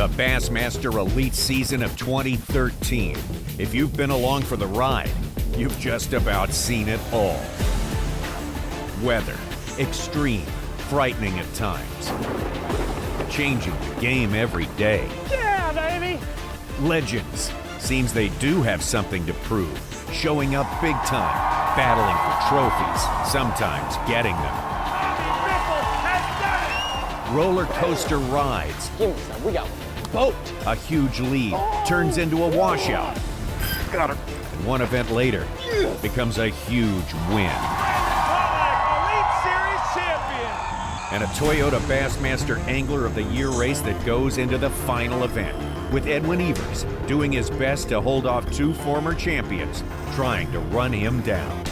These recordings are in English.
the Bassmaster Elite season of 2013. If you've been along for the ride, you've just about seen it all. Weather, extreme, frightening at times. Changing the game every day. Yeah, baby! Legends, seems they do have something to prove. Showing up big time, battling for trophies, sometimes getting them. Roller coaster rides. We got boat. A huge lead turns into a washout. Got her. And one event later becomes a huge win. Elite Series champion. And a Toyota Bassmaster Angler of the Year race that goes into the final event, with Edwin Evers doing his best to hold off two former champions, trying to run him down.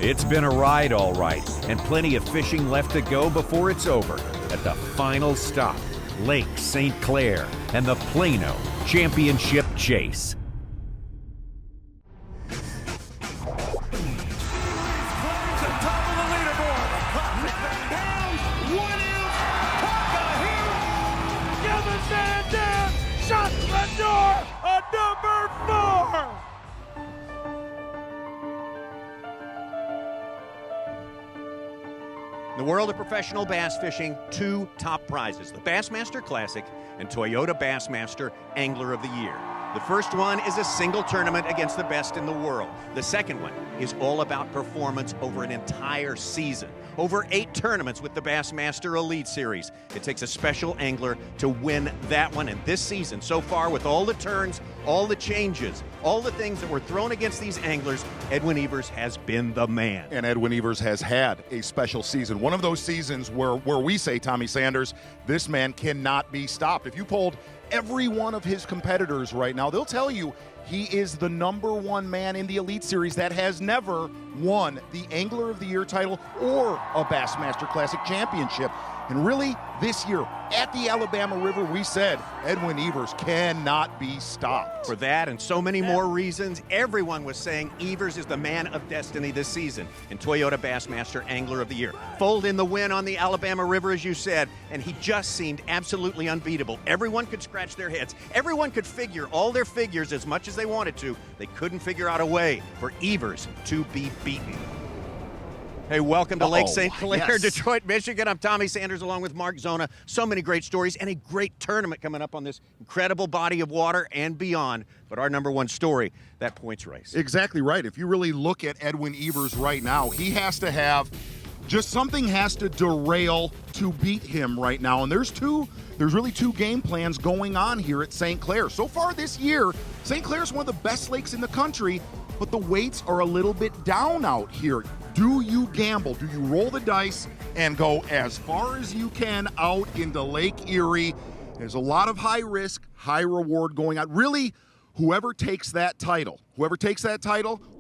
It's been a ride, all right, and plenty of fishing left to go before it's over at the final stop, Lake St. Clair and the Plano Championship Chase. Shut the door on number 4. In the world of professional bass fishing, two top prizes, the Bassmaster Classic and Toyota Bassmaster Angler of the Year. The first one is a single tournament against the best in the world. The second one is all about performance over an entire season. Over 8 tournaments with the Bassmaster Elite Series. It takes a special angler to win that one. And this season, so far, with all the turns, all the changes, all the things that were thrown against these anglers, Edwin Evers has been the man. And Edwin Evers has had a special season. One of those seasons where we say, Tommy Sanders, this man cannot be stopped. If you polled every one of his competitors right now, they'll tell you he is the #1 man in the Elite Series that has never won the Angler of the Year title or a Bassmaster Classic championship. And really, this year at the Alabama River, we said Edwin Evers cannot be stopped. For that and so many more reasons, everyone was saying Evers is the man of destiny this season in Toyota Bassmaster Angler of the Year. Fold in the win on the Alabama River, as you said, and he just seemed absolutely unbeatable. Everyone could scratch their heads. Everyone could figure all their figures as much as they wanted to. They couldn't figure out a way for Evers to be beaten. Hey, welcome to Lake St. Clair, yes. Detroit, Michigan. I'm Tommy Sanders along with Mark Zona. So many great stories and a great tournament coming up on this incredible body of water and beyond. But our #1 story, that points race. Exactly right. If you really look at Edwin Evers right now, he has to have just something has to derail to beat him right now. And there's really two game plans going on here at St. Clair. So far this year, St. Clair is one of the best lakes in the country, but the weights are a little bit down out here. Do you gamble? Do you roll the dice and go as far as you can out into Lake Erie? There's a lot of high risk, high reward going on. Really, whoever takes that title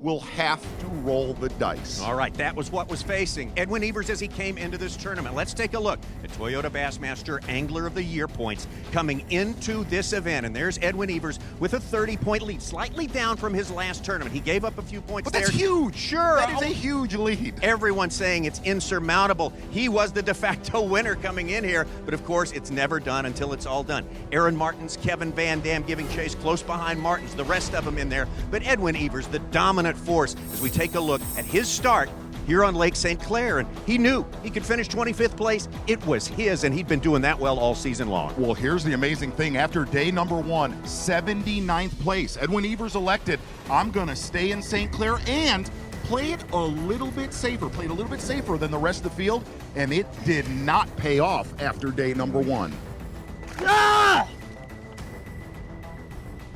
will have to roll the dice. All right, that was what was facing Edwin Evers as he came into this tournament. Let's take a look at Toyota Bassmaster Angler of the Year points coming into this event. And there's Edwin Evers with a 30-point lead, slightly down from his last tournament. He gave up a few points there. But that's huge. Sure. That is a huge lead. Everyone's saying it's insurmountable. He was the de facto winner coming in here, but of course, it's never done until it's all done. Aaron Martins, Kevin Van Dam giving chase close behind Martins, the rest of them in there. But Edwin Evers, the dominant force, as we take a look at his start here on Lake St. Clair, and he knew he could finish 25th place. It was his, and he'd been doing that well all season long. Well, here's the amazing thing. After day #1, 79th place, Edwin Evers elected, I'm going to stay in St. Clair and play it a little bit safer, played a little bit safer than the rest of the field, and it did not pay off after day #1. Ah!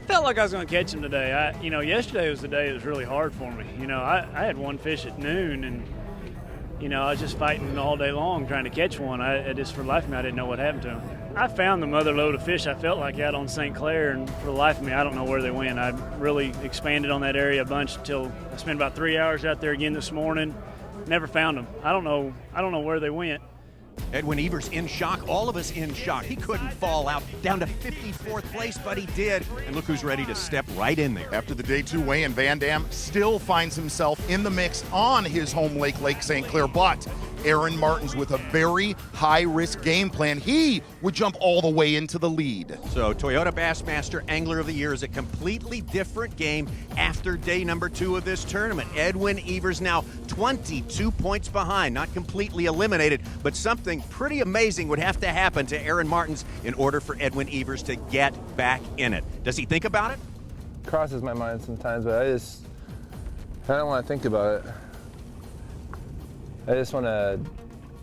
Felt like I was going to catch him today. Yesterday was the day that was really hard for me. I had one fish at noon, and I was just fighting all day long trying to catch one. I just, for the life of me, I didn't know what happened to him. I found the mother load of fish I felt like out on St. Clair, and for the life of me, I don't know where they went. I really expanded on that area a bunch until I spent about 3 hours out there again this morning. Never found them. I don't know where they went. Edwin Evers in shock, all of us in shock. He couldn't fall out, down to 54th place, but he did. And look who's ready to step right in there. After the day 2 weigh-in, Van Dam still finds himself in the mix on his home lake, Lake St. Clair, but Aaron Martens with a very high-risk game plan. He would jump all the way into the lead. So Toyota Bassmaster Angler of the Year is a completely different game after day number 2 of this tournament. Edwin Evers now 22 points behind, not completely eliminated, but something pretty amazing would have to happen to Aaron Martens in order for Edwin Evers to get back in it. Does he think about it? Crosses my mind sometimes, but I don't want to think about it. I just want to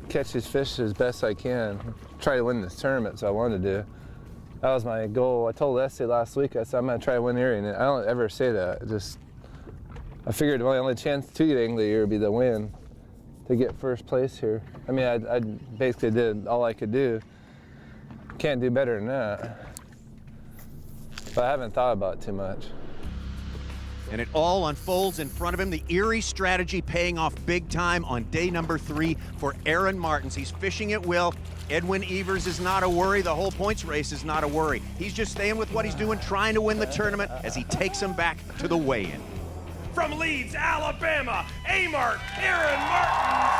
catch these fish as best I can, try to win this tournament, so I wanted to do. That was my goal. I told Essie last week, I said I'm going to try to win Erie, and I don't ever say that. I figured my only chance to get Angler of the Year would be to win, to get first place here. I mean, I basically did all I could do. Can't do better than that. But I haven't thought about it too much. And it all unfolds in front of him. The Erie strategy paying off big time on day number 3 for Aaron Martens. He's fishing at will. Edwin Evers is not a worry. The whole points race is not a worry. He's just staying with what he's doing, trying to win the tournament as he takes him back to the weigh-in. From Leeds, Alabama, A-Mark, Aaron Martens.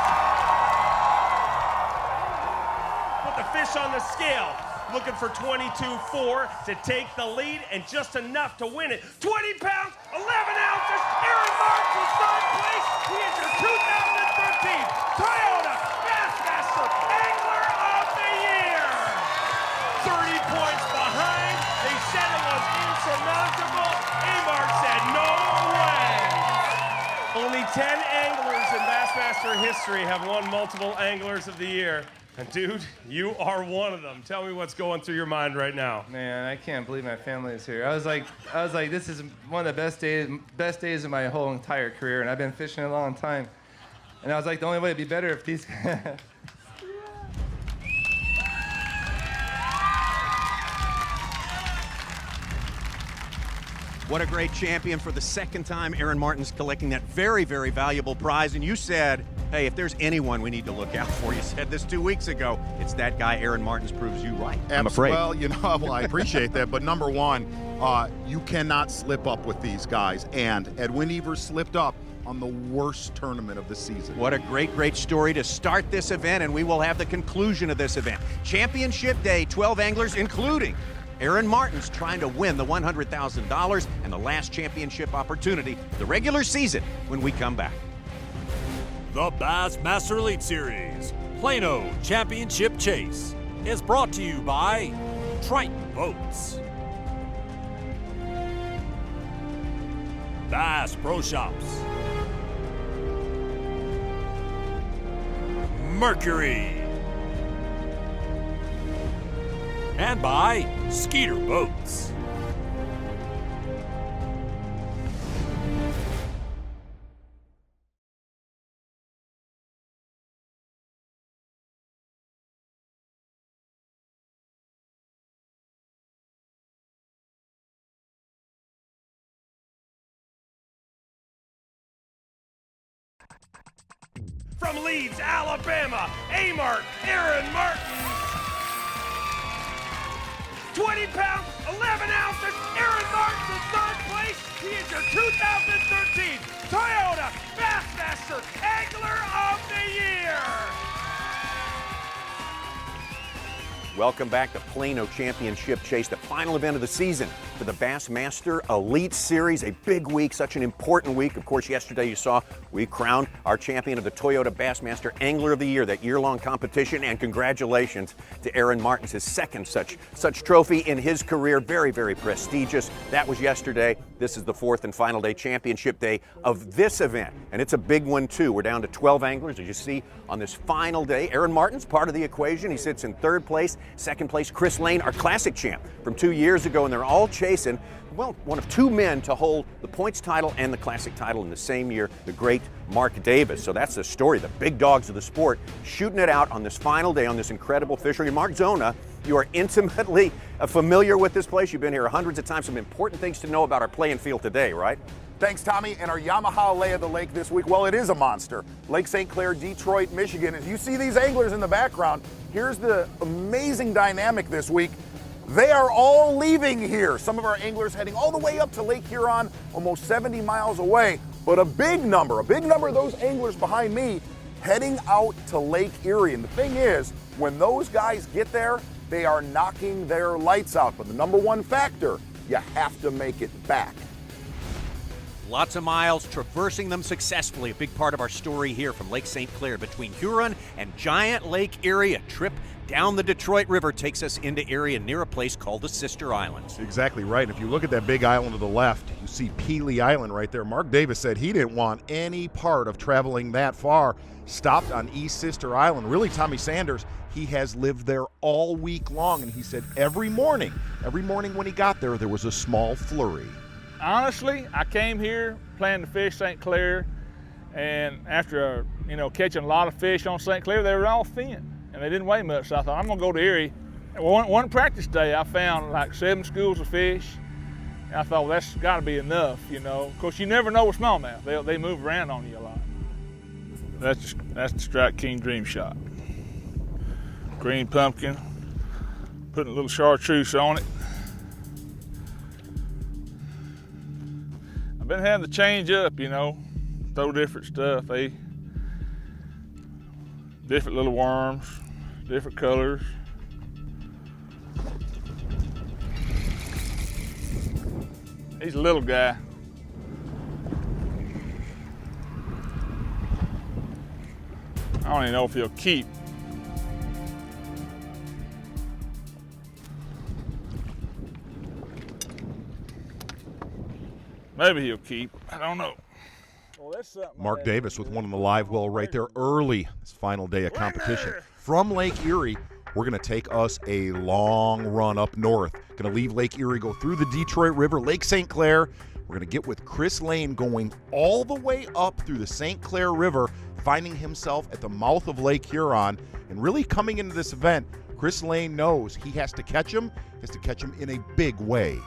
Put the fish on the scale. Looking for 22.4 to take the lead and just enough to win it. 20 pounds, 11 ounces. Aaron Martens in third place. He is your 2013 Toyota Bassmaster Angler of the Year. 30 points behind. They said it was insurmountable. A-Mark said no way. Only 10 anglers in Bassmaster history have won multiple Anglers of the Year. And dude, you are one of them. Tell me what's going through your mind right now. Man, I can't believe my family is here. I was like, this is one of the best days of my whole entire career, and I've been fishing a long time. And I was like, the only way it'd be better if these What a great champion. For the second time, Aaron Martens collecting that very, very valuable prize. And you said, hey, if there's anyone we need to look out for, you said this 2 weeks ago, it's that guy. Aaron Martens proves you right. I'm afraid. Well, I appreciate that. But number one, you cannot slip up with these guys. And Edwin Evers slipped up on the worst tournament of the season. What a great, great story to start this event, and we will have the conclusion of this event. Championship Day, 12 anglers, including Aaron Martens, trying to win the $100,000 and the last championship opportunity, the regular season, when we come back. The Bassmaster Elite Series Plano Championship Chase is brought to you by Triton Boats, Bass Pro Shops, Mercury, and by Skeeter Boats. From Leeds, Alabama, A-Mark, Aaron Martens. 20 pounds, 11 ounces. Aaron Martens in third place. He is your 2013 Toyota Bassmaster Angler of the Year. Welcome back to Plano Championship Chase, the final event of the season for the Bassmaster Elite Series. A big week, such an important week. Of course, yesterday you saw we crowned our champion of the Toyota Bassmaster Angler of the Year, that year-long competition, and congratulations to Aaron Martens, his second such trophy in his career. Very, very prestigious. That was yesterday. This is the fourth and final day, championship day of this event, and it's a big one too. We're down to 12 anglers, as you see on this final day. Aaron Martens, part of the equation. He sits in third place. Second place, Chris Lane, our classic champ from 2 years ago, and they're all chasing, well, one of two men to hold the points title and the classic title in the same year, the great Mark Davis. So that's the story, the big dogs of the sport shooting it out on this final day on this incredible fishery. Mark Zona, you are intimately familiar with this place. You've been here hundreds of times. Some important things to know about our playing field today, right? Thanks, Tommy. And our Yamaha lay of the lake this week, well, it is a monster. Lake St. Clair, Detroit, Michigan. As you see these anglers in the background, here's the amazing dynamic this week. They are all leaving here. Some of our anglers heading all the way up to Lake Huron, almost 70 miles away. But a big number of those anglers behind me heading out to Lake Erie. And the thing is, when those guys get there, they are knocking their lights out. But the number one factor, you have to make it back. Lots of miles, traversing them successfully. A big part of our story here from Lake St. Clair between Huron and giant Lake Erie. A trip down the Detroit River takes us into Erie and near a place called the Sister Islands. Exactly right. And if you look at that big island to the left, you see Pelee Island right there. Mark Davis said he didn't want any part of traveling that far. Stopped on East Sister Island. Really, Tommy Sanders, he has lived there all week long, and he said every morning when he got there, there was a small flurry. Honestly, I came here planning to fish St. Clair, and after catching a lot of fish on St. Clair, they were all thin and they didn't weigh much. So I thought I'm gonna go to Erie. One practice day, I found like 7 schools of fish, and I thought, well, that's got to be enough, Of course, you never know with smallmouth; they move around on you a lot. That's the Strike King Dream Shot. Green pumpkin, putting a little chartreuse on it. I've been having to change up, throw different stuff. Different little worms, different colors. He's a little guy. I don't even know if he'll keep. Maybe he'll keep. I don't know. Well, that's something. Mark Davis with one on the live well right there early this final day of competition. From Lake Erie, we're going to take us a long run up north. Going to leave Lake Erie, go through the Detroit River, Lake St. Clair. We're going to get with Chris Lane going all the way up through the St. Clair River, finding himself at the mouth of Lake Huron. And really coming into this event, Chris Lane knows he has to catch him, in a big way.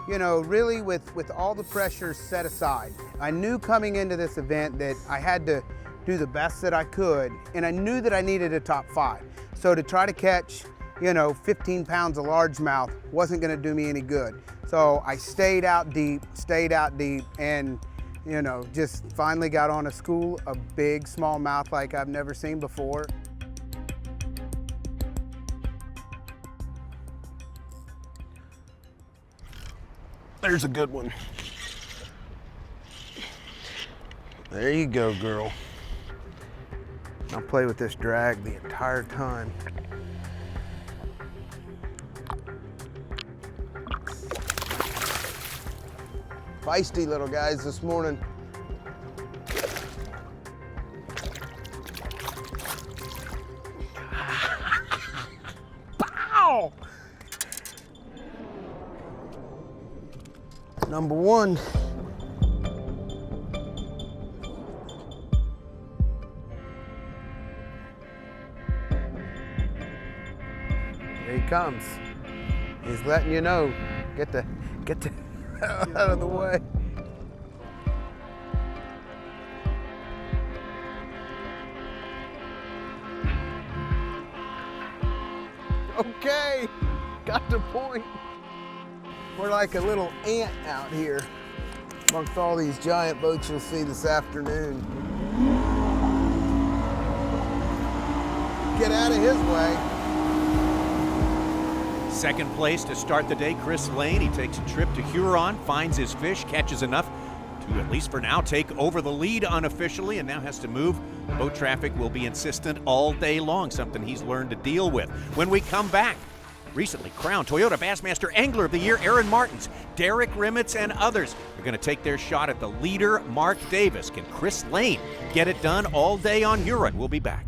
Really with all the pressure set aside, I knew coming into this event that I had to do the best that I could, and I knew that I needed a top 5. So to try to catch, 15 pounds of largemouth wasn't gonna do me any good. So I stayed out deep, and, just finally got on a school of big smallmouth like I've never seen before. There's a good one. There you go, girl. I'll play with this drag the entire time. Feisty little guys this morning. Pow! Number 1. Here he comes. He's letting you know. Get the hell out of the way. Okay, got the point. We're like a little ant out here amongst all these giant boats you'll see this afternoon. Get out of his way. Second place to start the day, Chris Lane. He takes a trip to Huron, finds his fish, catches enough to, at least for now, take over the lead unofficially, and now has to move. Boat traffic will be insistent all day long, something he's learned to deal with. When we come back, recently crowned Toyota Bassmaster Angler of the Year, Aaron Martins, Derek Rimmets, and others are going to take their shot at the leader, Mark Davis. Can Chris Lane get it done all day on Huron? We'll be back.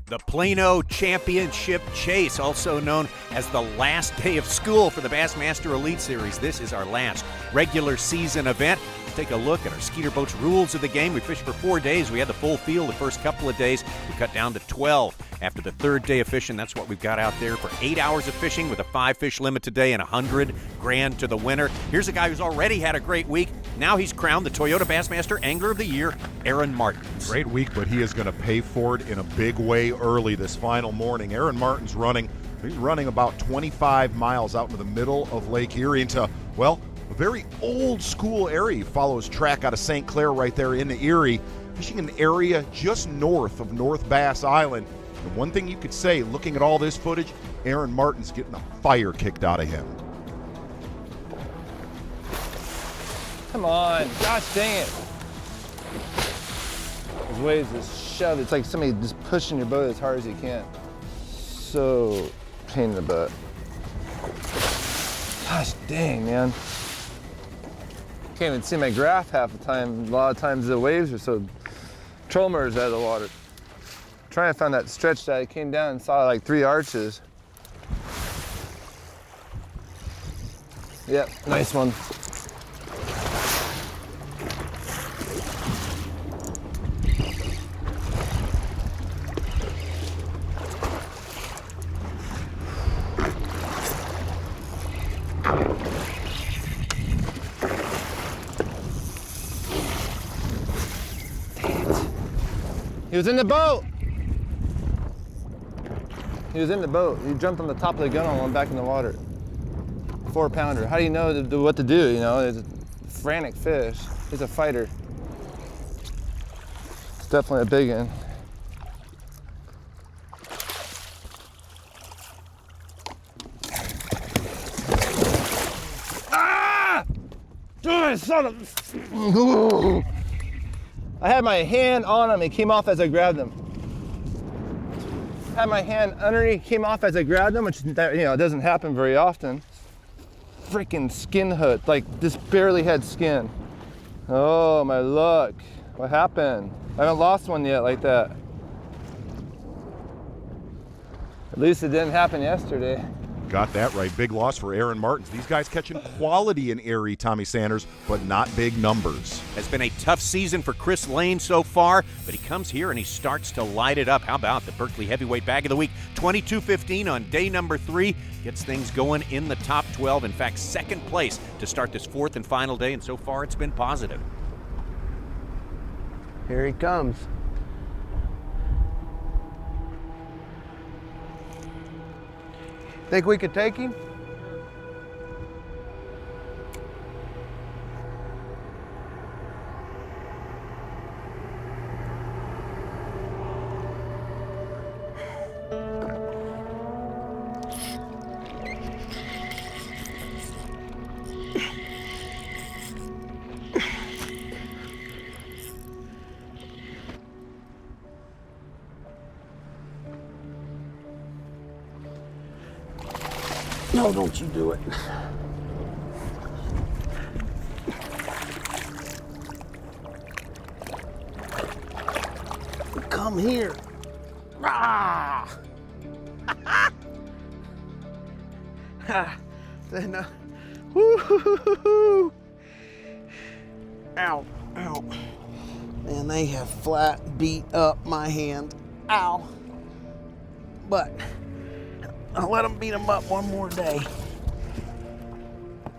The Plano Championship Chase, also known as the last day of school for the Bassmaster Elite Series. This is our last regular season event. Let's take a look at our Skeeter Boats rules of the game. We fished for 4 days. We had the full field the first couple of days. We cut down to 12. after the third day of fishing. That's what we've got out there for 8 hours of fishing with a 5-fish limit today and $100 grand to the winner. Here's a guy who's already had a great week. Now he's crowned the Toyota Bassmaster Angler of the Year, Aaron Martins. Great week, but he is going to pay for it in a big way early this final morning. Aaron Martins he's running about 25 miles out into the middle of Lake Erie into, well, a very old school area. He follows track out of St. Clair right there in the Erie, fishing an area just north of North Bass Island. And one thing you could say, looking at all this footage, Aaron Martin's getting the fire kicked out of him. Come on, gosh dang it. Those waves just shove. It's like somebody just pushing your boat as hard as you can. So pain in the butt. Gosh dang, man. Can't even see my graph half the time. A lot of times the waves are so troller's out of the water. Trying to find that stretch that I came down and saw like 3 arches. Yep, nice one. He was in the boat. He was in the boat. He jumped on the top of the gun and went back in the water. 4-pounder. How do you know what to do? You know, it's a frantic fish. He's a fighter. It's definitely a big one. Ah! Dude, son of... I had my hand on him, he came off as I grabbed him. Had my hand underneath, came off as I grabbed him, which, you know, doesn't happen very often. Freaking skin hook, like just barely had skin. Oh my luck, what happened? I haven't lost one yet like that. At least it didn't happen yesterday. Got that right. Big loss for Aaron Martins. These guys catching quality in Erie, Tommy Sanders, but not big numbers. Has been a tough season for Chris Lane so far, but he comes here and he starts to light it up. How about the Berkeley Heavyweight Bag of the Week? 22.15 on day number 3. Gets things going in the top 12. In fact, second place to start this 4th and final day, and so far it's been positive. Here he comes. Think we could take him? No, don't you do it. Come here. Ah! Then, Woo-hoo-hoo-hoo-hoo. Ow, ow. Man, they have flat beat up my hand. Ow. But I'll let them beat them up one more day.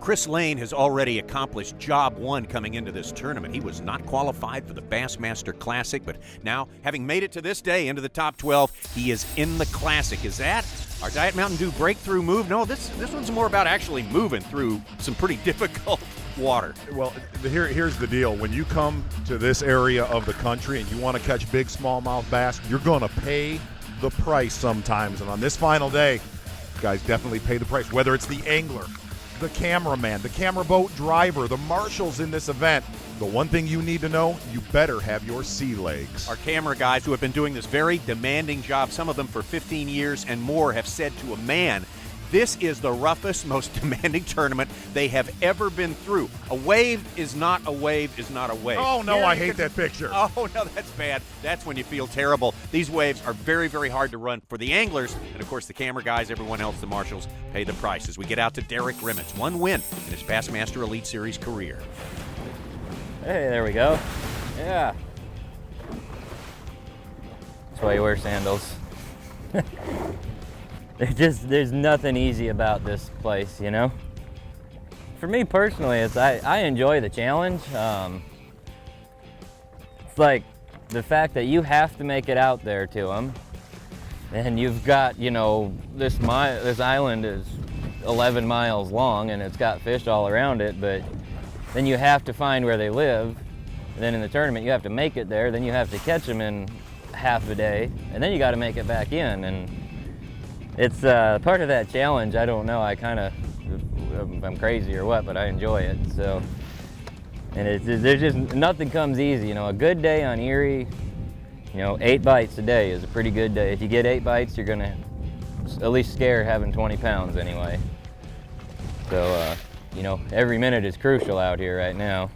Chris Lane has already accomplished job 1 coming into this tournament. He was not qualified for the Bassmaster Classic, but now, having made it to this day into the top 12, he is in the Classic. Is that our Diet Mountain Dew breakthrough move? No, this one's more about actually moving through some pretty difficult water. Well, here's the deal. When you come to this area of the country and you want to catch big smallmouth bass, you're going to pay the price sometimes. And on this final day, guys definitely pay the price, whether it's the angler, the cameraman, the camera boat driver, the marshals in this event. The one thing you need to know, you better have your sea legs. Our camera guys who have been doing this very demanding job, some of them for 15 years and more, have said to a man, this is the roughest, most demanding tournament they have ever been through. A wave is not a wave is not a wave. Oh, no, I hate that picture. Oh, no, that's bad. That's when you feel terrible. These waves are very, very hard to run for the anglers, and, of course, the camera guys, everyone else, the marshals, pay the price. As we get out to Derek Rimmets, 1 win in his Bassmaster Elite Series career. Hey, there we go. Yeah. That's why you wear sandals. There's nothing easy about this place, you know? For me personally, I enjoy the challenge. It's like the fact that you have to make it out there to them, and you've got, you know, this island is 11 miles long and it's got fish all around it, but then you have to find where they live, and then in the tournament you have to make it there, then you have to catch them in half a day, and then you got to make it back in, and it's part of that challenge. I don't know, I'm crazy or what, but I enjoy it. So, and there's just nothing comes easy, you know. A good day on Erie, you know, 8 bites a day is a pretty good day. If you get 8 bites, you're gonna at least scare having 20 pounds anyway. So, you know, every minute is crucial out here right now.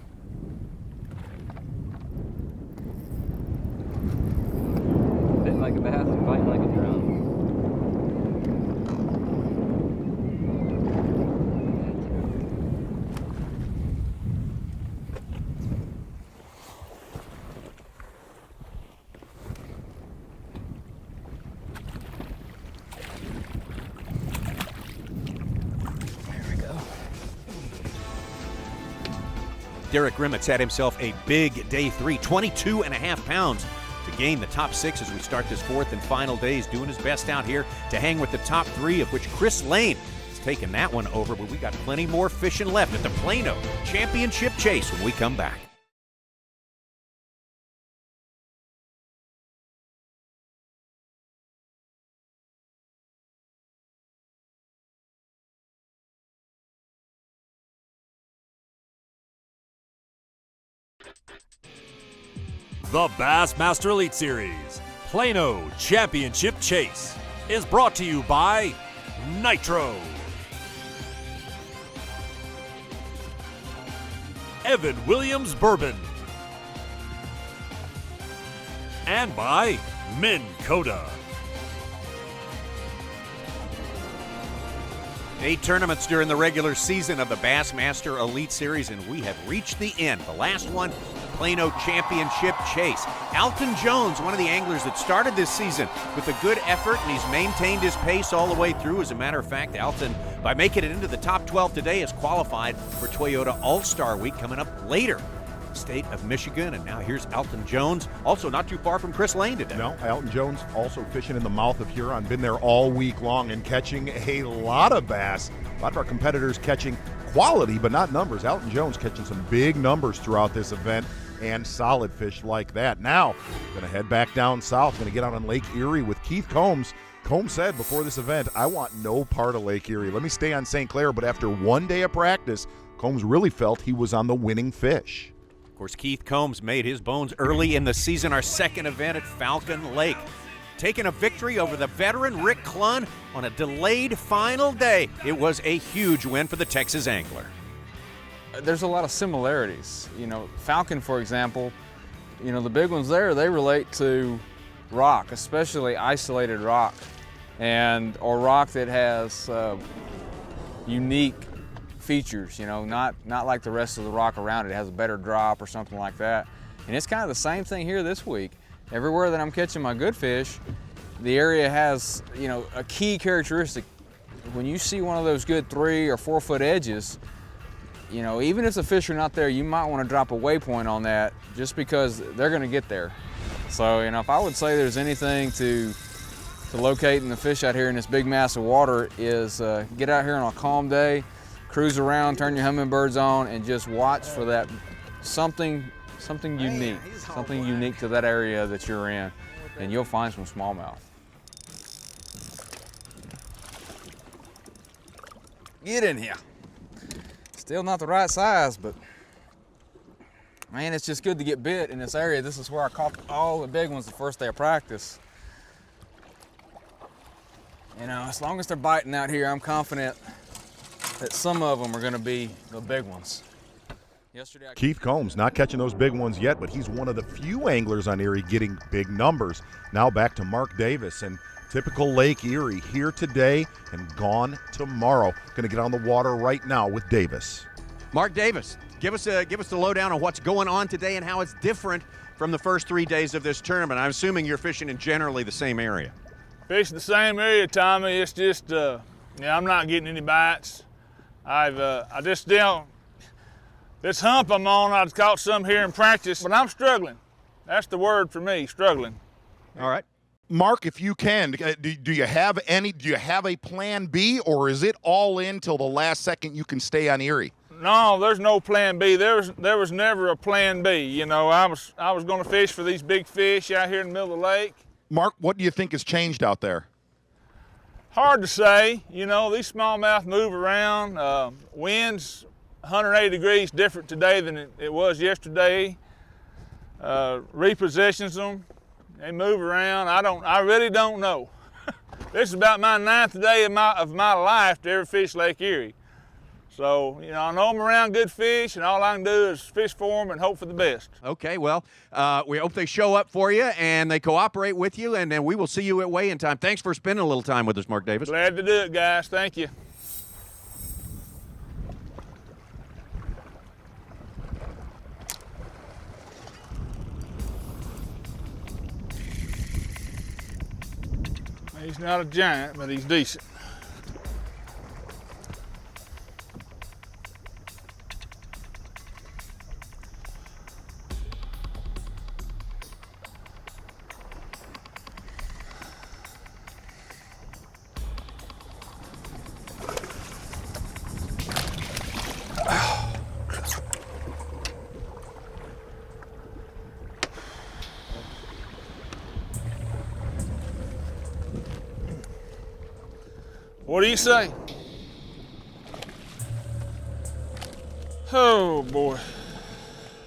Bit like a bass and fighting like a drum. Derek Grimmett's had himself a big day 3, 22.5 pounds to gain the top 6 as we start this 4th and final day. He's doing his best out here to hang with the top 3, of which Chris Lane has taken that one over, but we got plenty more fishing left at the Plano Championship Chase when we come back. The Bassmaster Elite Series Plano Championship Chase is brought to you by Nitro, Evan Williams Bourbon, and by Minn Kota. 8 tournaments during the regular season of the Bassmaster Elite Series, and we have reached the end. The last one, the Plano Championship Chase. Alton Jones, one of the anglers that started this season with a good effort, and he's maintained his pace all the way through. As a matter of fact, Alton, by making it into the top 12 today, is qualified for Toyota All-Star Week coming up later. State of Michigan, and now here's Alton Jones, also not too far from Chris Lane today. No, Alton Jones also fishing in the mouth of Huron, been there all week long and catching a lot of bass. A lot of our competitors catching quality, but not numbers. Alton Jones catching some big numbers throughout this event and solid fish like that. Now, gonna head back down south, gonna get out on Lake Erie with Keith Combs. Combs said before this event, I want no part of Lake Erie. Let me stay on St. Clair, but after one day of practice, Combs really felt he was on the winning fish. Of course, Keith Combs made his bones early in the season, our second event at Falcon Lake. Taking a victory over the veteran Rick Clunn on a delayed final day. It was a huge win for the Texas angler. There's a lot of similarities. You know, Falcon, for example, you know, the big ones there, they relate to rock, especially isolated rock, or rock that has unique features, you know, not like the rest of the rock around it. It has a better drop or something like that. And it's kind of the same thing here this week. Everywhere that I'm catching my good fish, the area has, you know, a key characteristic. When you see one of those good 3 or 4 foot edges, you know, even if the fish are not there, you might want to drop a waypoint on that just because they're going to get there. So, you know, if I would say there's anything to locating the fish out here in this big mass of water is get out here on a calm day, cruise around, turn your hummingbirds on, and just watch for that something unique to that area that you're in, and you'll find some smallmouth. Get in here. Still not the right size, but man, it's just good to get bit in this area. This is where I caught all the big ones the first day of practice. You know, as long as they're biting out here, I'm confident that some of them are going to be the big ones. Keith Combs not catching those big ones yet, but he's one of the few anglers on Erie getting big numbers. Now back to Mark Davis, and typical Lake Erie, here today and gone tomorrow. Going to get on the water right now with Davis. Mark Davis, give us the lowdown on what's going on today and how it's different from the first 3 days of this tournament. I'm assuming you're fishing in generally the same area. Fish the same area, Tommy. It's just, yeah, I'm not getting any bites. I just don't. This hump I'm on, I've caught some here in practice, but I'm struggling. That's the word for me, struggling. All right. Mark, if you can, do you have a plan B, or is it all in till the last second you can stay on Erie? No, there's no plan B. There was never a plan B. You know, I was going to fish for these big fish out here in the middle of the lake. Mark, what do you think has changed out there? Hard to say. You know, these smallmouth move around. Wind's 180 degrees different today than it was yesterday. Repositions them. They move around. I really don't know. This is about my 9th day of my life to ever fish Lake Erie. So, you know, I know I'm around good fish, and all I can do is fish for them and hope for the best. Okay, well, we hope they show up for you and they cooperate with you, and then we will see you at weigh-in time. Thanks for spending a little time with us, Mark Davis. Glad to do it, guys. Thank you. He's not a giant, but he's decent. What do you say? Oh, boy.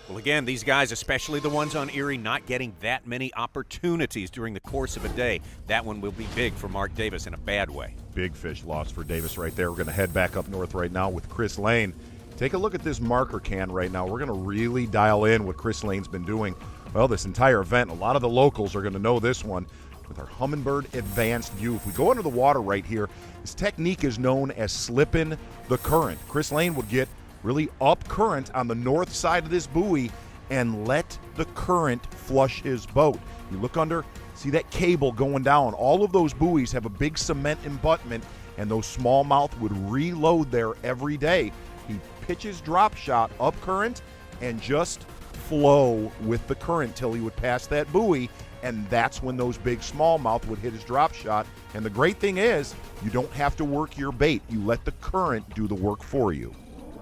Well, again, these guys, especially the ones on Erie, not getting that many opportunities during the course of a day. That one will be big for Mark Davis in a bad way. Big fish loss for Davis right there. We're going to head back up north right now with Chris Lane. Take a look at this marker can right now. We're going to really dial in what Chris Lane's been doing, well, this entire event. A lot of the locals are going to know this one with our Humminbird Advanced View. If we go under the water right here, this technique is known as slipping the current. Chris Lane would get really up current on the north side of this buoy and let the current flush his boat. You look under, see that cable going down. All of those buoys have a big cement embutment, and those smallmouth would reload there every day. He'd pitch his drop shot up current and just flow with the current till he would pass that buoy, and that's when those big smallmouth would hit his drop shot. And the great thing is, you don't have to work your bait. You let the current do the work for you.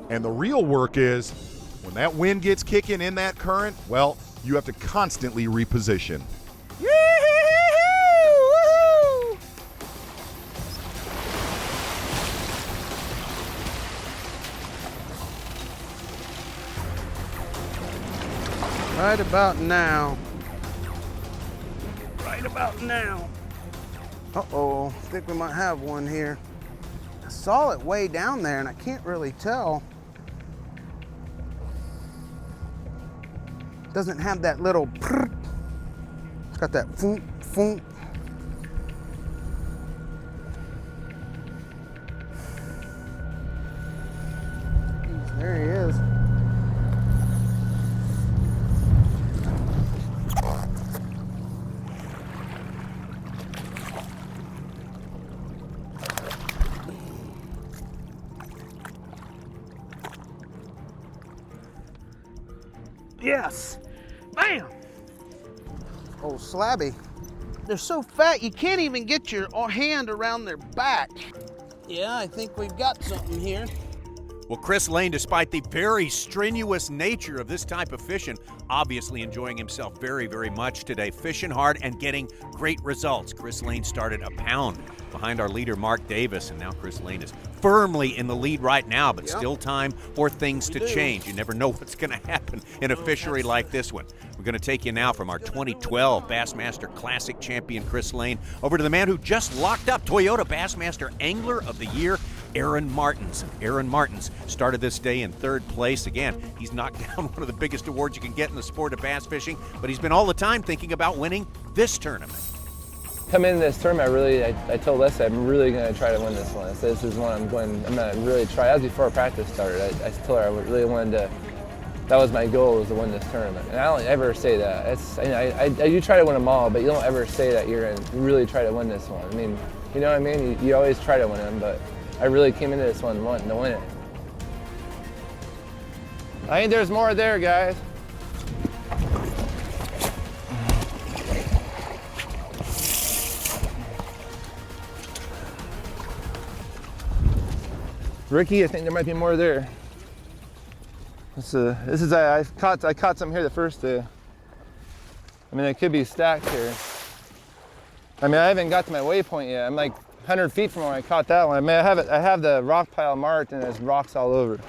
And the real work is, when that wind gets kicking in that current, well, you have to constantly reposition. Right about now. Right about now. Uh-oh, I think we might have one here. I saw it way down there and I can't really tell. Doesn't have that little prrr. It's got that foom, foom. There he is. Yes. Bam. Oh, slabby. They're so fat you can't even get your hand around their back. Yeah, I think we've got something here. Well, Chris Lane, despite the very strenuous nature of this type of fishing, obviously enjoying himself very, very much today, fishing hard and getting great results. Chris Lane started a pound behind our leader, Mark Davis, and now Chris Lane is firmly in the lead right now, but still time for things to change. You never know what's going to happen in a fishery like this one. We're going to take you now from our 2012 Bassmaster Classic champion, Chris Lane, over to the man who just locked up Toyota Bassmaster Angler of the Year, Aaron Martins. Aaron Martins started this day in 3rd place. Again, he's knocked down one of the biggest awards you can get in the sport of bass fishing, but he's been all the time thinking about winning this tournament. Coming into this tournament, I told Leslie I'm really going to try to win this one. I said this is one I'm going to really try. That was before practice started. I told her I really wanted to that was my goal, was to win this tournament. And I don't ever say that. I do try to win them all, but you don't ever say that you're going to really try to win this one. I mean, you know what I mean? You always try to win them, but I really came into this one wanting to win it. I think there's more there, guys. Ricky, I think there might be more there. I caught some here the first day. I mean, it could be stacked here. I mean, I haven't got to my waypoint yet. I'm like 100 feet from where I caught that one. I mean, I have the rock pile marked, and there's rocks all over.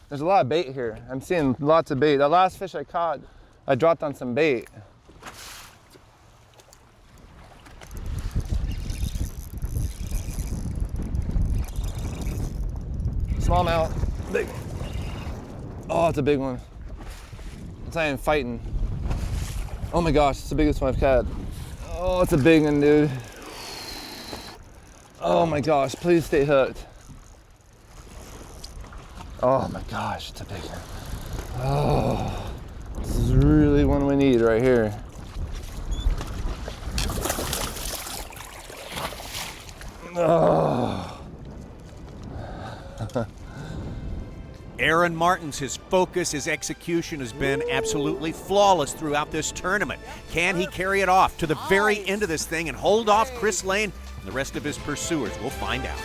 There's a lot of bait here. I'm seeing lots of bait. The last fish I caught, I dropped on some bait. Smallmouth, big. Oh, it's a big one. It's not even fighting. Oh my gosh, it's the biggest one I've caught. Oh, it's a big one, dude. Oh my gosh, please stay hooked. Oh my gosh, it's a big one. Oh, this is really one we need right here. Oh. Aaron Martens, his focus, his execution has been absolutely flawless throughout this tournament. Can he carry it off to the very end of this thing and hold off Chris Lane and the rest of his pursuers? We'll find out.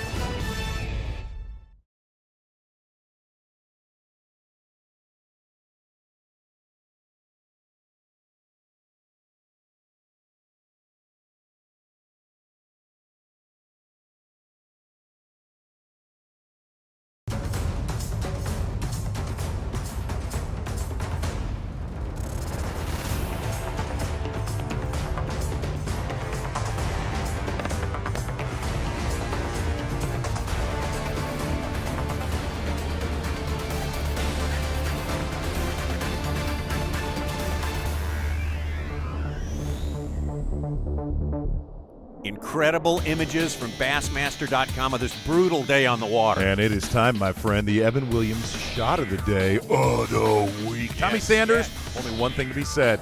Incredible images from Bassmaster.com of this brutal day on the water. And it is time, my friend, the Evan Williams shot of the day of the week. Tommy Sanders, only one thing to be said.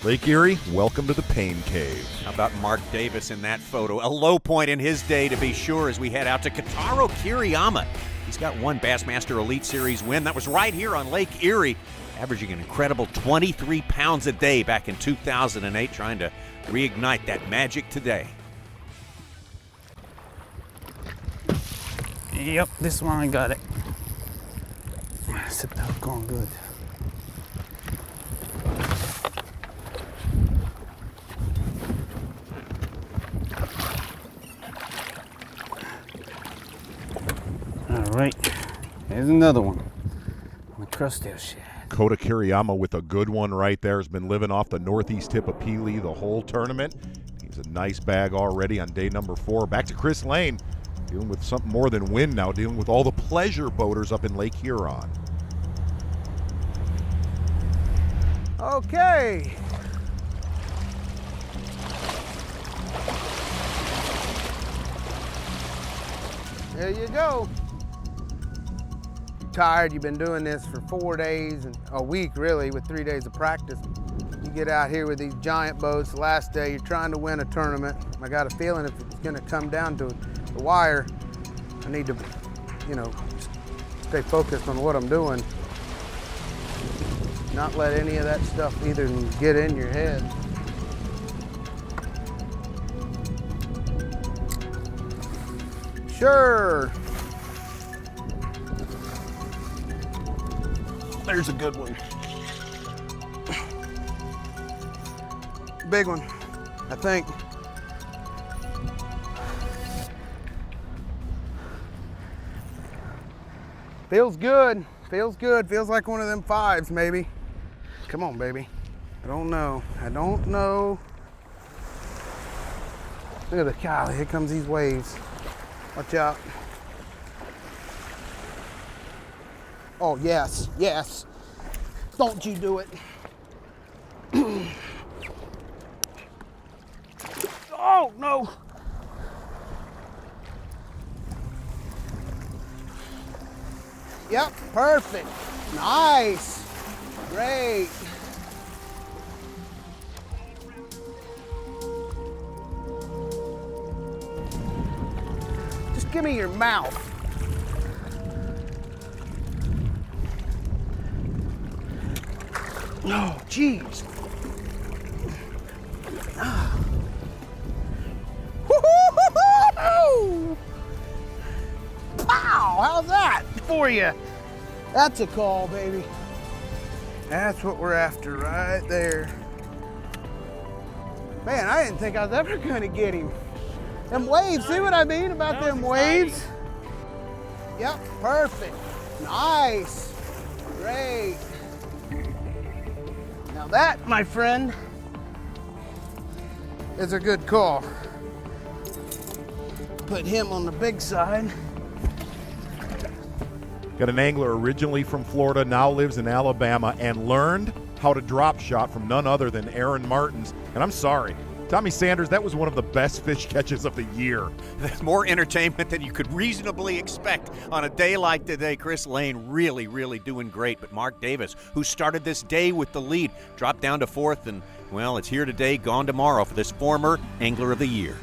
Lake Erie, welcome to the Pain Cave. How about Mark Davis in that photo? A low point in his day, to be sure, as we head out to Kotaro Kiriyama. He's got one Bassmaster Elite Series win. That was right here on Lake Erie, averaging an incredible 23 pounds a day back in 2008, trying to reignite that magic today. Yep, this one I got it. Sit that going good. All right, here's another one on the crusttail shad. Kota Kiriyama with a good one right there. Has been living off the northeast tip of Pelee the whole tournament. He's a nice bag already on day number 4. Back to Chris Lane, dealing with something more than wind now, dealing with all the pleasure boaters up in Lake Huron. Okay. There you go. Tired, you've been doing this for 4 days and a week really, with 3 days of practice. You get out here with these giant boats, the last day you're trying to win a tournament. I got a feeling if it's gonna come down to the wire, I need to, stay focused on what I'm doing. Not let any of that stuff either get in your head. Sure. There's a good one. Big one, I think. Feels good, feels good. Feels like one of them 5s maybe. Come on, baby. I don't know. Look at the cow, here comes these waves. Watch out. Oh, yes, yes. Don't you do it. Oh, no. Yep, perfect. Nice. Great. Just give me your mouth. Oh, jeez. Woo-hoo-hoo-hoo! Pow! How's that for you? That's a call, baby. That's what we're after right there. Man, I didn't think I was ever gonna get him. Them waves, see what I mean about them waves? Yep, perfect. Nice. Great. Now that, my friend, is a good call. Put him on the big side. Got an angler originally from Florida, now lives in Alabama, and learned how to drop shot from none other than Aaron Martens. And I'm sorry, Tommy Sanders, that was one of the best fish catches of the year. That's more entertainment than you could reasonably expect on a day like today. Chris Lane really doing great. But Mark Davis, who started this day with the lead, dropped down to fourth, and, well, it's here today, gone tomorrow for this former Angler of the Year.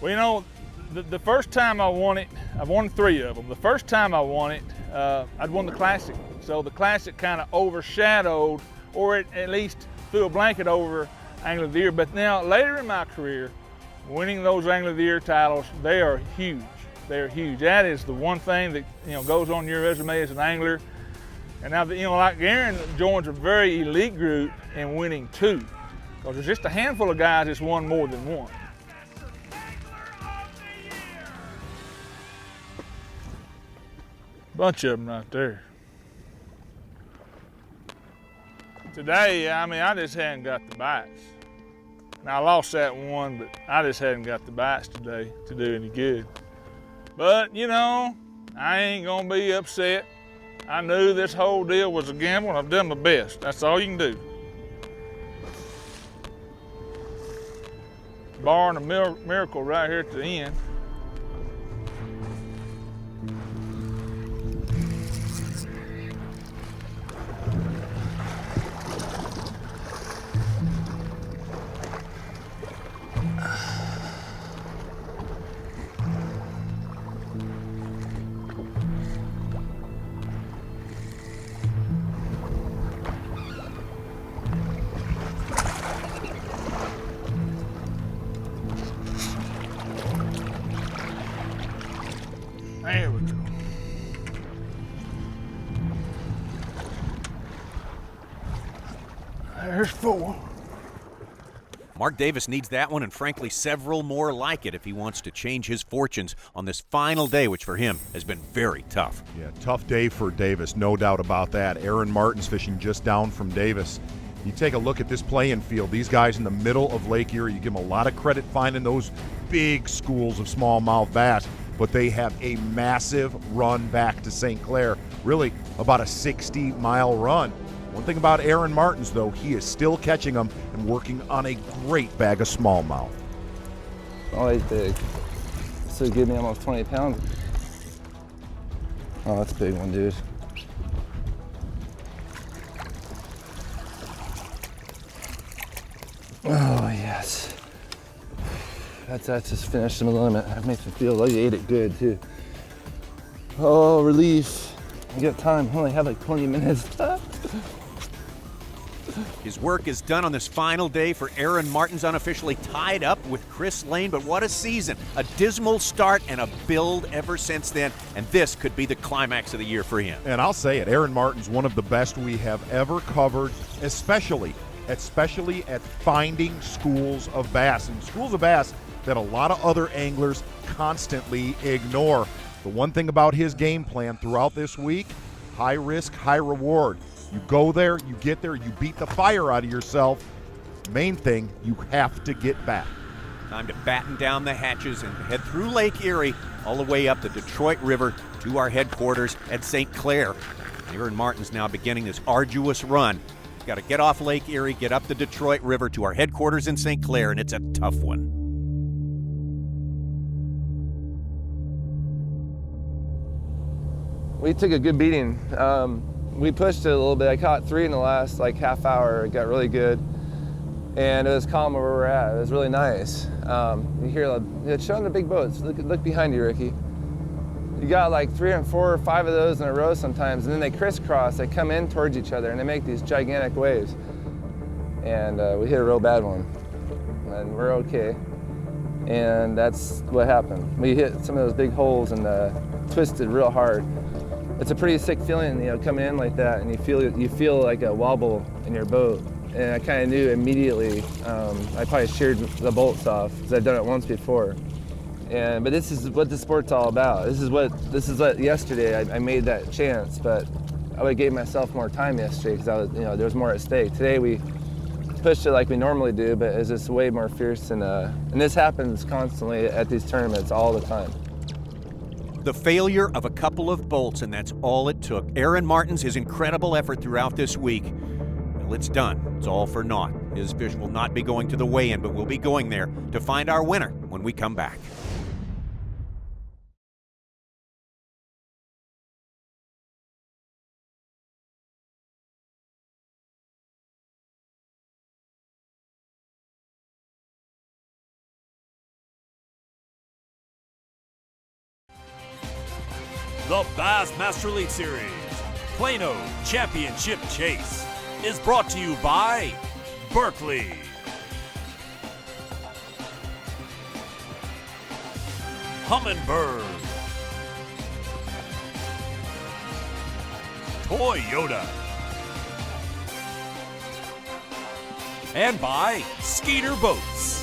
Well, you know, the first time I won it, I've won 3 of them. The first time I won it, I'd won the Classic. So the Classic kind of overshadowed, or at least threw a blanket over Angler of the Year. But now, later in my career, winning those Angler of the Year titles, they are huge. They're huge. That is the one thing that, you know, goes on your resume as an angler. And now, you know, like Aaron joins a very elite group in winning 2. Because there's just a handful of guys that's won more than 1. Bunch of them right there. Today, I mean, I just hadn't got the bites. Now, I lost that one, but I just hadn't got the bites today to do any good. But, you know, I ain't gonna be upset. I knew this whole deal was a gamble, and I've done my best. That's all you can do. Barring a miracle right here at the end. There we go. There's 4. Mark Davis needs that one, and frankly, several more like it if he wants to change his fortunes on this final day, which for him has been very tough. Yeah, tough day for Davis, no doubt about that. Aaron Martens fishing just down from Davis. You take a look at this playing field, these guys in the middle of Lake Erie, you give them a lot of credit finding those big schools of smallmouth bass, but they have a massive run back to St. Clair, really about a 60-mile run. One thing about Aaron Martens, though, he is still catching them and working on a great bag of smallmouth. All right, big. So give me almost 20 pounds. Oh, that's a big one, dude. Oh, yes. That's just finished him to the limit. That makes me feel like he ate it good, too. Oh, relief. I got time. I only have like 20 minutes. His work is done on this final day for Aaron Martens, unofficially tied up with Chris Lane, but what a season. A dismal start and a build ever since then, and this could be the climax of the year for him. And I'll say it, Aaron Martens, one of the best we have ever covered, especially at finding schools of bass, and schools of bass that a lot of other anglers constantly ignore. The one thing about his game plan throughout this week, high risk, high reward. You go there, you get there, you beat the fire out of yourself. Main thing, you have to get back. Time to batten down the hatches and head through Lake Erie all the way up the Detroit River to our headquarters at St. Clair. Aaron Martens now beginning this arduous run. He's got to get off Lake Erie, get up the Detroit River to our headquarters in St. Clair, and it's a tough one. We took a good beating. we pushed it a little bit. I caught 3 in the last like half hour. It got really good. And it was calm where we're at. It was really nice. You hear, it's showing the big boats. Look behind you, Ricky. You got like 3 and 4 or 5 of those in a row sometimes, and then they crisscross. They come in towards each other, and they make these gigantic waves. And we hit a real bad one, and we're okay. And that's what happened. We hit some of those big holes and twisted real hard. It's a pretty sick feeling, you know, coming in like that, and you feel like a wobble in your boat. And I kind of knew immediately. I probably sheared the bolts off because I've done it once before. But this is what the sport's all about. This is what yesterday I made that chance, but I would have gave myself more time yesterday because there was more at stake. Today we pushed it like we normally do, but it's just way more fierce, and this happens constantly at these tournaments all the time. The failure of a couple of bolts, and that's all it took. Aaron Martens, his incredible effort throughout this week. Well, it's done. It's all for naught. His fish will not be going to the weigh-in, but we'll be going there to find our winner when we come back. The Bassmaster Elite Series Plano Championship Chase is brought to you by Berkley, Humminbird, Toyota, and by Skeeter Boats.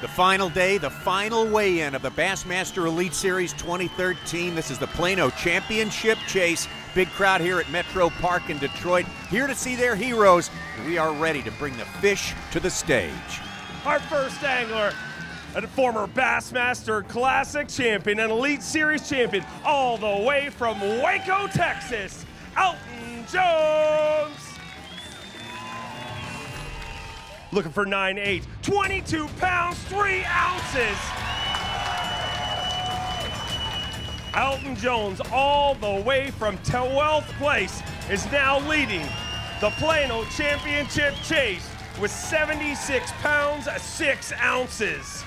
The final day, the final weigh-in of the Bassmaster Elite Series 2013. This is the Plano Championship Chase. Big crowd here at Metro Park in Detroit, here to see their heroes. We are ready to bring the fish to the stage. Our first angler, a former Bassmaster Classic champion and Elite Series champion, all the way from Waco, Texas, Alton Jones. Looking for 9'8", 22 pounds, 3 ounces. Alton Jones, all the way from 12th place, is now leading the Plano Championship Chase with 76 pounds, 6 ounces.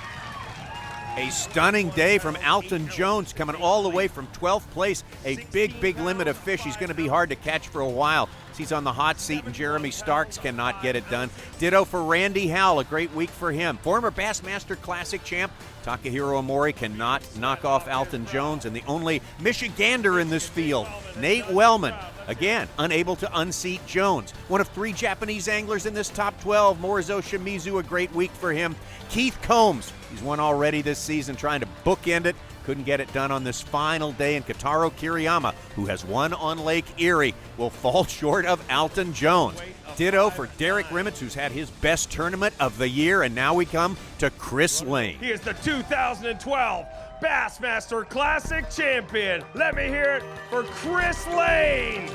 A stunning day from Alton Jones, coming all the way from 12th place. A big limit of fish. He's going to be hard to catch for a while. He's on the hot seat, and Jeremy Starks cannot get it done. Ditto for Randy Howell, a great week for him. Former Bassmaster Classic champ Takahiro Omori cannot knock off Alton Jones, and the only Michigander in this field, Nate Wellman, again, unable to unseat Jones. One of 3 Japanese anglers in this top 12, Morizo Shimizu, a great week for him. Keith Combs, he's won already this season, trying to bookend it. Couldn't get it done on this final day, and Kotaro Kiriyama, who has won on Lake Erie, will fall short of Alton Jones. Ditto for Derek Rimmets, who's had his best tournament of the year, and now we come to Chris Lane. He is the 2012 Bassmaster Classic champion. Let me hear it for Chris Lane.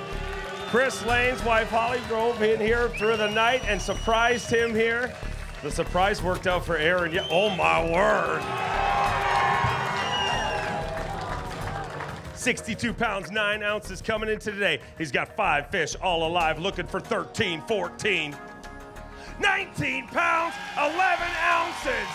Chris Lane's wife Holly drove in here through the night and surprised him here. The surprise worked out for Aaron. Yeah, oh my word. 62 pounds, 9 ounces coming into today. He's got 5 fish all alive, looking for 13, 14. 19 pounds, 11 ounces.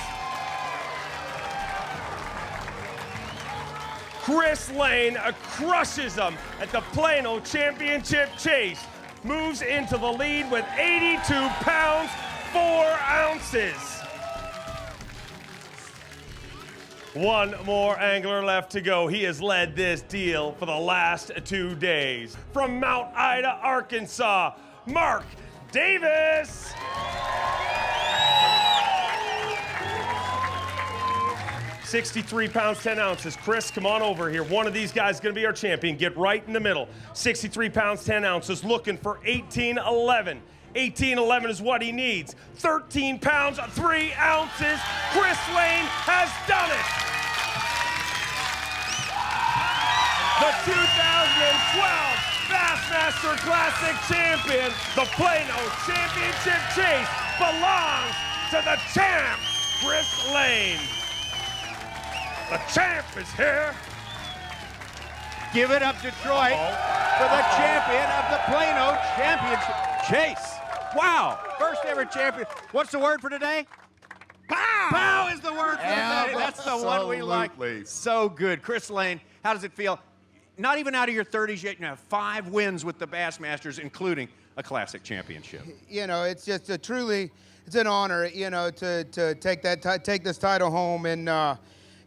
Chris Lane crushes them at the Plano Championship Chase. Moves into the lead with 82 pounds, 4 ounces. One more angler left to go. He has led this deal for the last 2 days. From Mount Ida, Arkansas, Mark Davis. $63 pounds, 10 ounces. Chris, come on over here. One of these guys is going to be our champion. Get right in the middle. 63 pounds, 10 ounces, looking for 1811. 1811 is what he needs. 13 pounds, 3 ounces. Chris Lane has done it. The 2012 Bassmaster Classic champion, the Plano Championship Chase, belongs to the champ, Chris Lane. The champ is here. Give it up, Detroit, for the champion of the Plano Championship. Chase. Wow. First ever champion. What's the word for today? Pow! Pow is the word for today. That's the one we like. So good. Chris Lane, how does it feel? Not even out of your 30s yet. You have 5 wins with the Bassmasters, including a classic championship. You know, it's just it's an honor, you know, to take this title home and,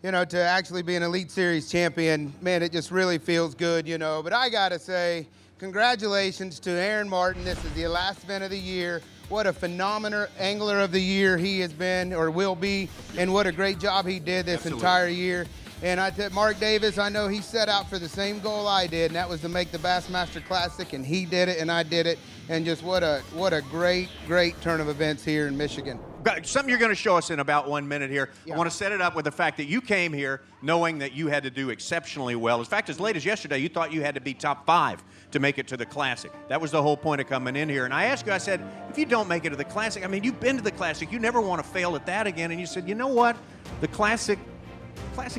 you know, to actually be an Elite Series champion. Man, it just really feels good, you know. But I got to say, congratulations to Aaron Martin. This is the last event of the year. What a phenomenal angler of the year he has been or will be, and what a great job he did this entire year. And Mark Davis, I know he set out for the same goal I did, and that was to make the Bassmaster Classic, and he did it, and I did it. And just what a great turn of events here in Michigan. Something you're going to show us in about 1 minute here. Yeah. I want to set it up with the fact that you came here knowing that you had to do exceptionally well. In fact, as late as yesterday, you thought you had to be top 5 to make it to the Classic. That was the whole point of coming in here. And I asked you, I said, if you don't make it to the Classic, I mean, you've been to the Classic. You never want to fail at that again. And you said, you know what? The Classic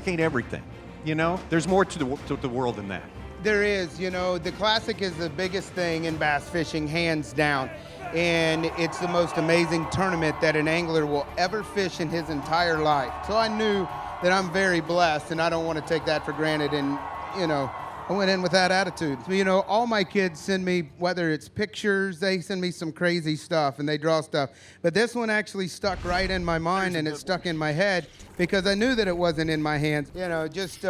ain't everything. You know, there's more to the world than that. There is, you know, the Classic is the biggest thing in bass fishing, hands down. And it's the most amazing tournament that an angler will ever fish in his entire life. So I knew that I'm very blessed, and I don't want to take that for granted. And, you know, I went in with that attitude. You know, all my kids send me, whether it's pictures, they send me some crazy stuff, and they draw stuff. But this one actually stuck right in my mind, and it stuck in my head because I knew that it wasn't in my hands. You know, just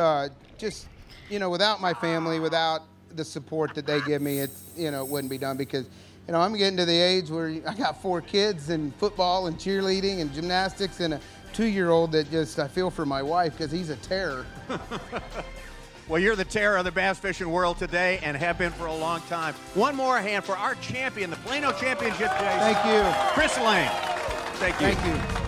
you know, without my family, without the support that they give me, it wouldn't be done because, you know, I'm getting to the age where I got 4 kids and football and cheerleading and gymnastics and a 2-year-old that just, I feel for my wife because he's a terror. Well, you're the terror of the bass fishing world today and have been for a long time. One more hand for our champion, the Plano Championship. Thank you. Chris Lane. Thank you. Thank you.